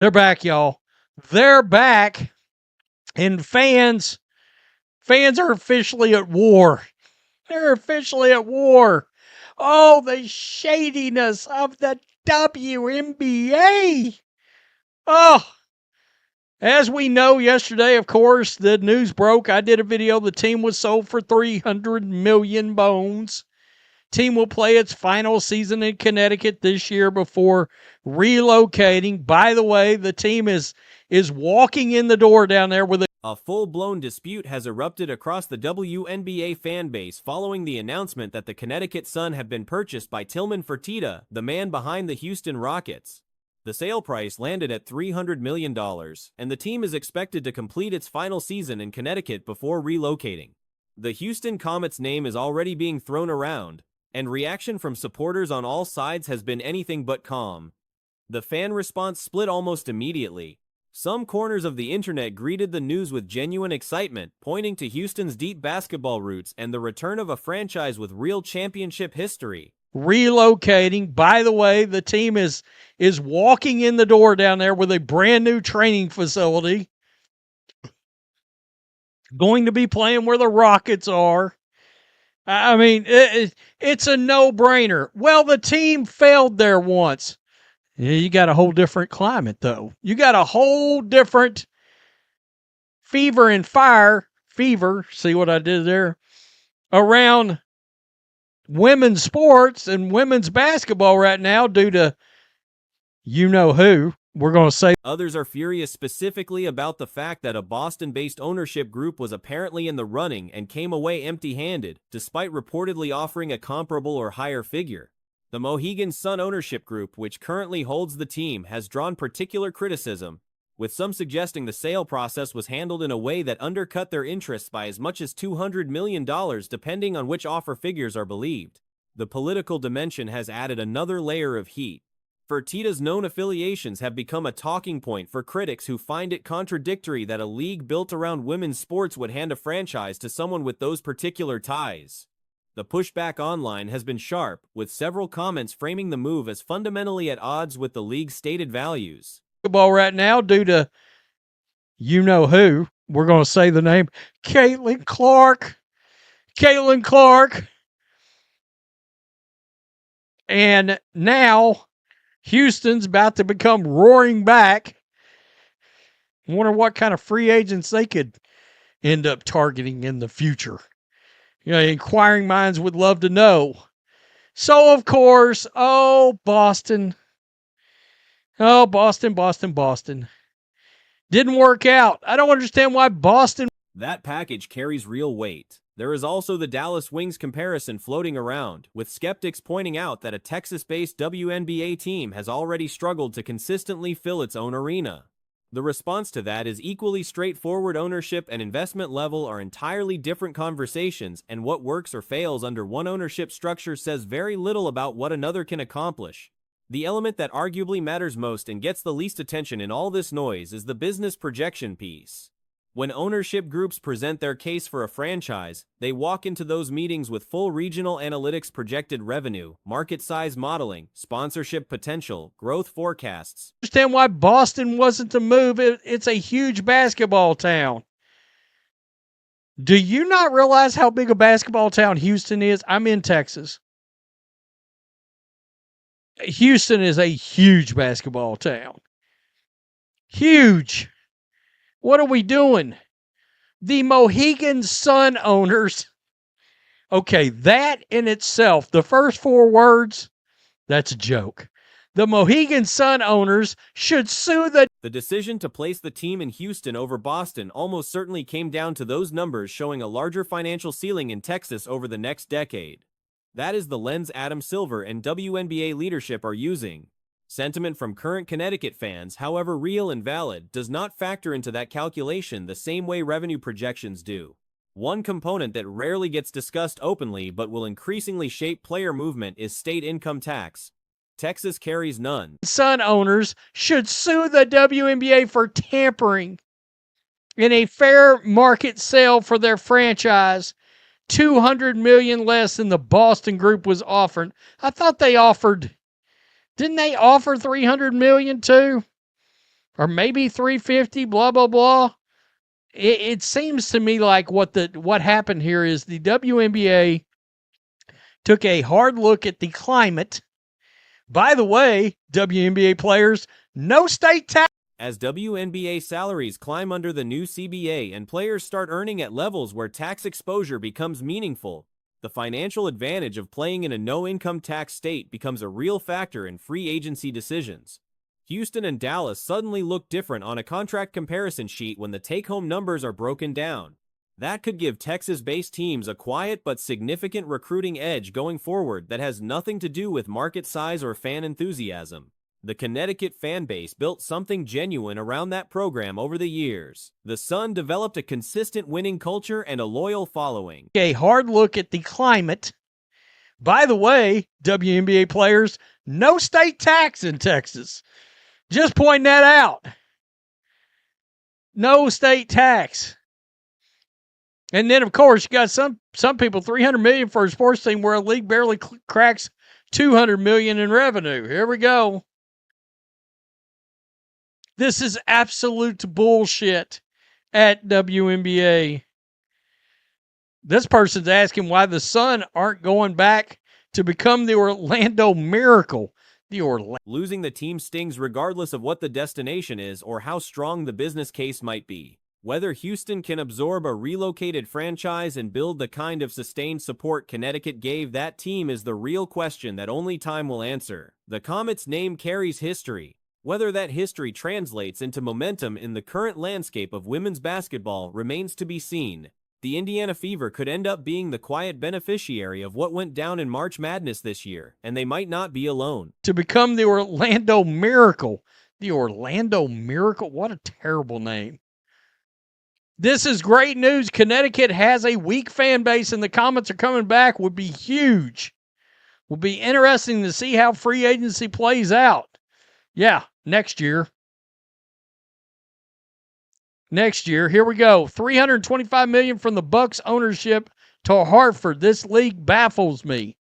They're back, y'all. They're back, and fans are officially at war. They're officially at war. Oh, the shadiness of the WNBA. Oh, as we know, yesterday, of course, the news broke. I did a video. The team was sold for 300 million bones. Team will play its final season in Connecticut this year before relocating. By the way, the team is walking in the door down there with a full-blown dispute has erupted across the WNBA fan base following the announcement that the Connecticut Sun had been purchased by Tillman Fertitta, the man behind the Houston Rockets. The sale price landed at $300 million, and the team is expected to complete its final season in Connecticut before relocating. The Houston Comets name is already being thrown around, and reaction from supporters on all sides has been anything but calm. The fan response split almost immediately. Some corners of the internet greeted the news with genuine excitement, pointing to Houston's deep basketball roots and the return of a franchise with real championship history. Relocating. By the way, the team is walking in the door down there with a brand new training facility. Going to be playing where the Rockets are. I mean, it's a no-brainer. Well, the team failed there once. Yeah, you got a whole different climate, though. You got a whole different fever and fire. Fever, see what I did there? Around women's sports and women's basketball right now due to you-know-who. We're going to say. Others are furious specifically about the fact that a Boston-based ownership group was apparently in the running and came away empty-handed, despite reportedly offering a comparable or higher figure. The Mohegan Sun ownership group, which currently holds the team, has drawn particular criticism, with some suggesting the sale process was handled in a way that undercut their interests by as much as $200 million depending on which offer figures are believed. The political dimension has added another layer of heat. Fertitta's known affiliations have become a talking point for critics who find it contradictory that a league built around women's sports would hand a franchise to someone with those particular ties. The pushback online has been sharp, with several comments framing the move as fundamentally at odds with the league's stated values. Basketball right now due to you-know-who. We're going to say the name. Caitlin Clark. And now Houston's about to become roaring back. I wonder what kind of free agents they could end up targeting in the future. You know, inquiring minds would love to know. So, of course, Boston. Oh, Boston. Didn't work out. I don't understand why Boston. That package carries real weight. There is also the Dallas Wings comparison floating around, with skeptics pointing out that a Texas-based WNBA team has already struggled to consistently fill its own arena. The response to that is equally straightforward. Ownership and investment level are entirely different conversations, and what works or fails under one ownership structure says very little about what another can accomplish. The element that arguably matters most and gets the least attention in all this noise is the business projection piece. When ownership groups present their case for a franchise, they walk into those meetings with full regional analytics, projected revenue, market size modeling, sponsorship potential, growth forecasts. Understand why Boston wasn't the move. It's a huge basketball town. Do you not realize how big a basketball town Houston is? I'm in Texas. Houston is a huge basketball town. Huge. What are we doing? The Mohegan Sun owners. Okay, that in itself, the first 4 words, that's a joke. The Mohegan Sun owners should sue The decision to place the team in Houston over Boston almost certainly came down to those numbers showing a larger financial ceiling in Texas over the next decade. That is the lens Adam Silver and WNBA leadership are using. Sentiment from current Connecticut fans, however real and valid, does not factor into that calculation the same way revenue projections do. One component that rarely gets discussed openly but will increasingly shape player movement is state income tax. Texas carries none. Sun owners should sue the WNBA for tampering in a fair market sale for their franchise. $200 million less than the Boston group was offered. I thought they offered. Didn't they offer $300 million too? or maybe 350, blah, blah, blah. It seems to me like what happened here is the WNBA took a hard look at the climate. By the way, WNBA players, no state tax. As WNBA salaries climb under the new CBA and players start earning at levels where tax exposure becomes meaningful, the financial advantage of playing in a no-income tax state becomes a real factor in free agency decisions. Houston and Dallas suddenly look different on a contract comparison sheet when the take-home numbers are broken down. That could give Texas-based teams a quiet but significant recruiting edge going forward that has nothing to do with market size or fan enthusiasm. The Connecticut fan base built something genuine around that program over the years. The Sun developed a consistent winning culture and a loyal following. A hard look at the climate. By the way, WNBA players, no state tax in Texas. Just pointing that out. No state tax. And then, of course, you got some people, $300 million for a sports team where a league barely cracks $200 million in revenue. Here we go. This is absolute bullshit at WNBA. This person's asking why the Sun aren't going back to become the Orlando Miracle. Losing the team stings regardless of what the destination is or how strong the business case might be. Whether Houston can absorb a relocated franchise and build the kind of sustained support Connecticut gave that team is the real question that only time will answer. The Comets' name carries history. Whether that history translates into momentum in the current landscape of women's basketball remains to be seen. The Indiana Fever could end up being the quiet beneficiary of what went down in March Madness this year, and they might not be alone. To become the Orlando Miracle. The Orlando Miracle? What a terrible name. This is great news. Connecticut has a weak fan base, and the Comets are coming back. Would be huge. Will be interesting to see how free agency plays out. Yeah, next year. Next year, here we go. $325 million from the Bucks ownership to Hartford. This league baffles me.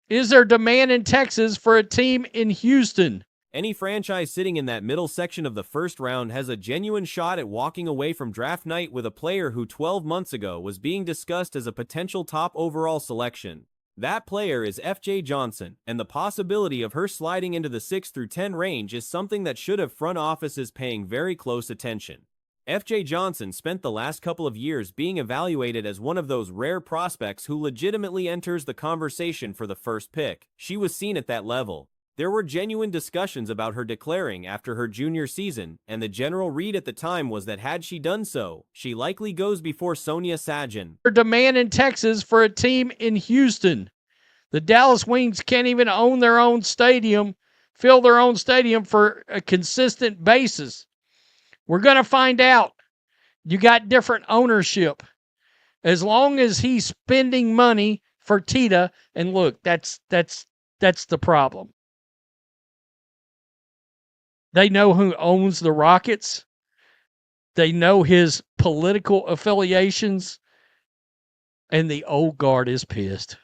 Is there demand in Texas for a team in Houston? Any franchise sitting in that middle section of the first round has a genuine shot at walking away from draft night with a player who 12 months ago was being discussed as a potential top overall selection. That player is F.J. Johnson, and the possibility of her sliding into the 6 through 10 range is something that should have front offices paying very close attention. F.J. Johnson spent the last couple of years being evaluated as one of those rare prospects who legitimately enters the conversation for the first pick. She was seen at that level. There were genuine discussions about her declaring after her junior season, and the general read at the time was that had she done so, she likely goes before Sonia Sajin. Demand in Texas for a team in Houston. The Dallas Wings can't even own their own stadium, fill their own stadium for a consistent basis. We're going to find out. You got different ownership. As long as he's spending money for Tita, and look, that's the problem. They know who owns the Rockets. They know his political affiliations. And the old guard is pissed.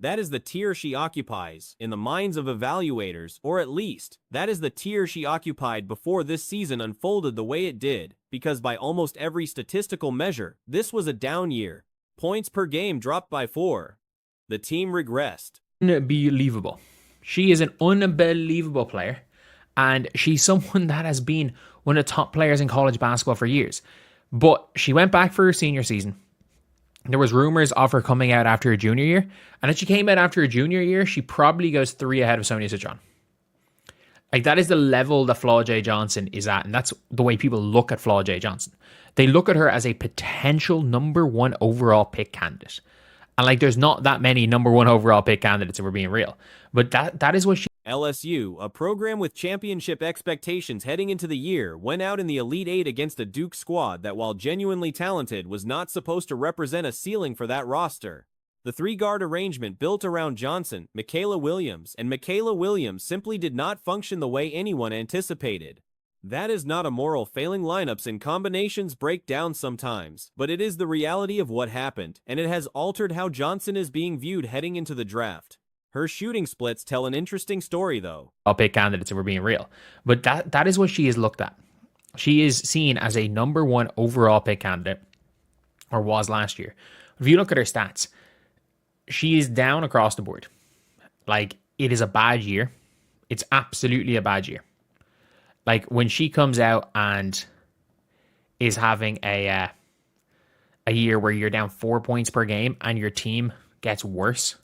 That is the tier she occupies in the minds of evaluators, or at least, that is the tier she occupied before this season unfolded the way it did, because by almost every statistical measure, this was a down year. Points per game dropped by 4. The team regressed. Unbelievable. She is an unbelievable player, and she's someone that has been one of the top players in college basketball for years. But she went back for her senior season. There was rumors of her coming out after her junior year. And if she came out after her junior year, she probably goes 3 ahead of Sonia Sajin. Like, that is the level that Flaw J. Johnson is at. And that's the way people look at Flaw J. Johnson. They look at her as a potential number 1 overall pick candidate. And like, there's not that many number 1 overall pick candidates if we're being real. But that is what she... LSU, a program with championship expectations heading into the year, went out in the Elite Eight against a Duke squad that, while genuinely talented, was not supposed to represent a ceiling for that roster. The 3-guard arrangement built around Johnson, Michaela Williams, and Michaela Williams simply did not function the way anyone anticipated. That is not a moral failing. Lineups and combinations break down sometimes, but it is the reality of what happened, and it has altered how Johnson is being viewed heading into the draft. Her shooting splits tell an interesting story, though. I'll pick candidates if we're being real. But that is what she is looked at. She is seen as a number one overall pick candidate, or was last year. If you look at her stats, she is down across the board. Like, it is a bad year. It's absolutely a bad year. Like, when she comes out and is having a year where you're down 4 points per game and your team gets worse.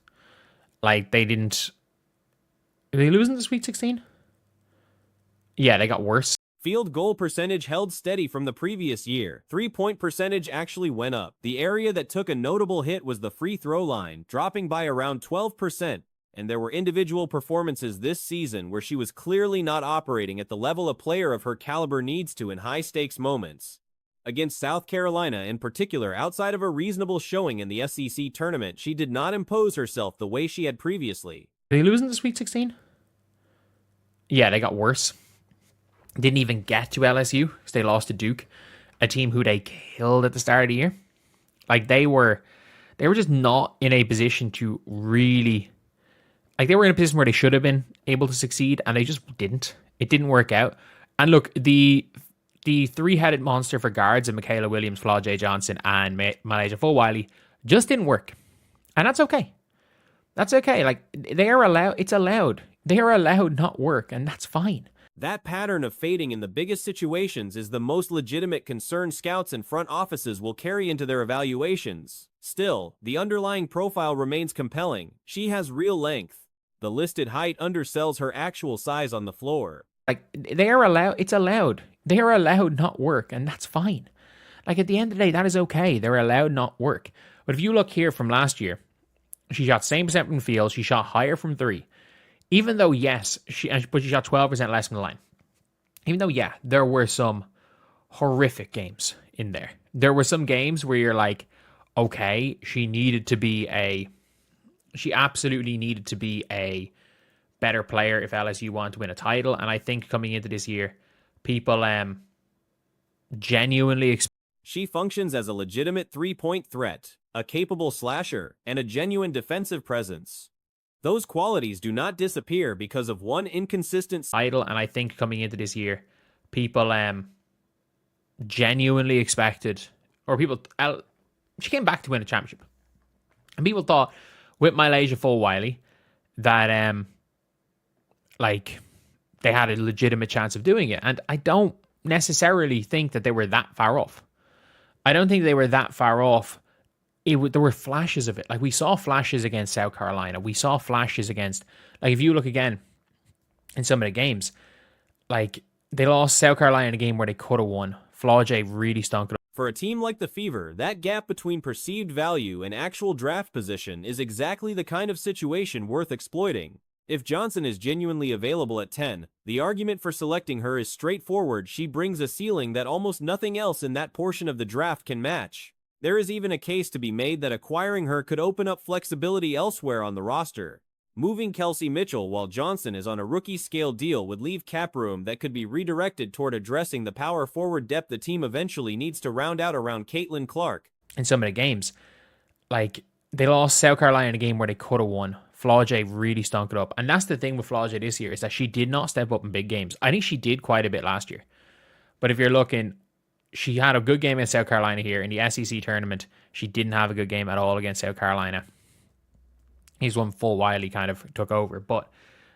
Like, did they lose in the Sweet 16? Yeah, they got worse. Field goal percentage held steady from the previous year. 3-point percentage actually went up. The area that took a notable hit was the free throw line, dropping by around 12%. And there were individual performances this season where she was clearly not operating at the level a player of her caliber needs to in high-stakes moments. Against South Carolina in particular, outside of a reasonable showing in the SEC tournament, she did not impose herself the way she had previously. Did they lose in the Sweet 16? Yeah, they got worse. Didn't even get to LSU because they lost to Duke, a team who they killed at the start of the year. Like, they were just not in a position to really... Like, they were in a position where they should have been able to succeed, and they just didn't. It didn't work out. And look, the three-headed monster for guards of Michaela Williams, Flaw J. Johnson, and Malaysia Fulwiley just didn't work. And that's okay. That's okay. Like, they are allowed... It's allowed. They are allowed not work, and that's fine. That pattern of fading in the biggest situations is the most legitimate concern scouts and front offices will carry into their evaluations. Still, the underlying profile remains compelling. She has real length. The listed height undersells her actual size on the floor. Like, they are allowed... It's allowed. They are allowed not work, and that's fine. Like, at the end of the day, that is okay. They're allowed not work. But if you look here from last year, she shot same percent from field. She shot higher from three. Even though, yes, she shot 12% less from the line. Even though, yeah, there were some horrific games in there. There were some games where you're like, okay, she absolutely needed to be a better player if LSU wanted to win a title. And I think coming into this year, people genuinely she functions as a legitimate three-point threat, a capable slasher, and a genuine defensive presence. Those qualities do not disappear because of one inconsistent title, and I think coming into this year, people genuinely expected, or she came back to win a championship, and people thought with Malaysia Fulwiley that like they had a legitimate chance of doing it, and I don't necessarily think that they were that far off. I don't think they were that far off. There were flashes of it. Like, we saw flashes against South Carolina. We saw flashes against... Like, if you look again in some of the games, like, they lost South Carolina in a game where they could have won. Flaw J really stunk it up. For a team like the Fever, that gap between perceived value and actual draft position is exactly the kind of situation worth exploiting. If Johnson is genuinely available at 10, the argument for selecting her is straightforward. She brings a ceiling that almost nothing else in that portion of the draft can match. There is even a case to be made that acquiring her could open up flexibility elsewhere on the roster. Moving Kelsey Mitchell while Johnson is on a rookie-scale deal would leave cap room that could be redirected toward addressing the power forward depth the team eventually needs to round out around Caitlin Clark. In some of the games, like, they lost South Carolina in a game where they could have won. Flaw J really stunk it up. And that's the thing with Flaw J this year, is that she did not step up in big games. I think she did quite a bit last year. But if you're looking... She had a good game against South Carolina here. In the SEC tournament, she didn't have a good game at all against South Carolina. He's one Fulwiley kind of took over. But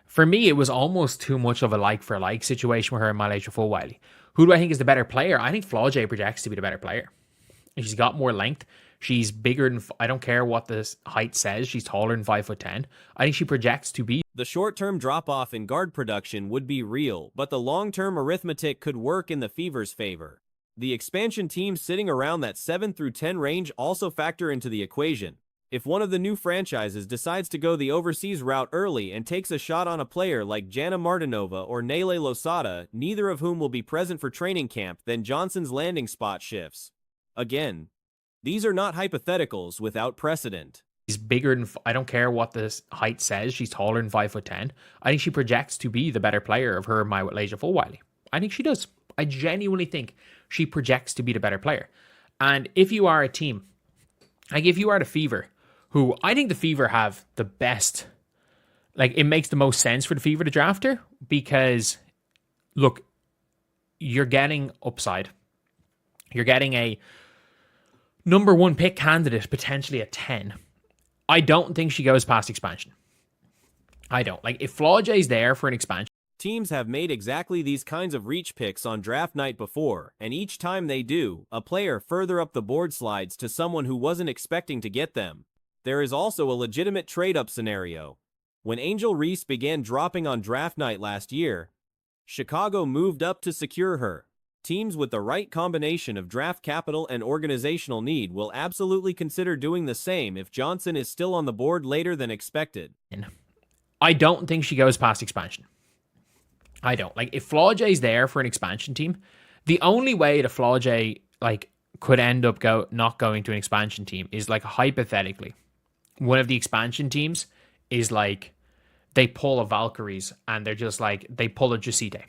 for me, it was almost too much of a like-for-like situation with her and Malaysia Fulwiley. Who do I think is the better player? I think Flaw J projects to be the better player. She's got more length. She's bigger than... I don't care what the height says. She's taller than 5'10". I think she projects to be... The short-term drop-off in guard production would be real, but the long-term arithmetic could work in the Fever's favor. The expansion teams sitting around that 7 through 10 range also factor into the equation. If one of the new franchises decides to go the overseas route early and takes a shot on a player like Jana Martinova or Nele Losada, neither of whom will be present for training camp, then Johnson's landing spot shifts. Again, these are not hypotheticals without precedent. She's bigger than... I don't care what the height says. She's taller than 5'10". I think she projects to be the better player of her and Malaysia Fulwiley. I think she does. I genuinely think she projects to be the better player. And if you are a team, like if you are the Fever, who I think the Fever have the best like, it makes the most sense for the Fever to draft her because, look, you're getting upside. You're getting a number 1 pick candidate potentially at 10. I don't think she goes past expansion. I don't. Like, if Flau'jae's there for an expansion. Teams have made exactly these kinds of reach picks on draft night before, and each time they do, a player further up the board slides to someone who wasn't expecting to get them. There is also a legitimate trade-up scenario. When Angel Reese began dropping on draft night last year, Chicago moved up to secure her. Teams with the right combination of draft capital and organizational need will absolutely consider doing the same if Johnson is still on the board later than expected. I don't think she goes past expansion. I don't. Like, if Flau'jae's there for an expansion team, the only way that Flau'jae, like, could end up not going to an expansion team is, like, hypothetically, one of the expansion teams is, like, they pull a Valkyries and they're just, like, they pull a Jusite.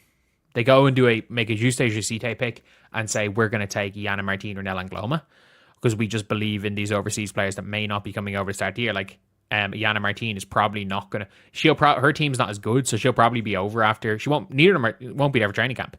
They go and make a Jusite pick and say, we're going to take Yana Martin or Nell Angloma because we just believe in these overseas players that may not be coming over to start the year. Like, Yana Martin is probably not going to... her team's not as good, so she'll probably be over after... Won't be there for training camp.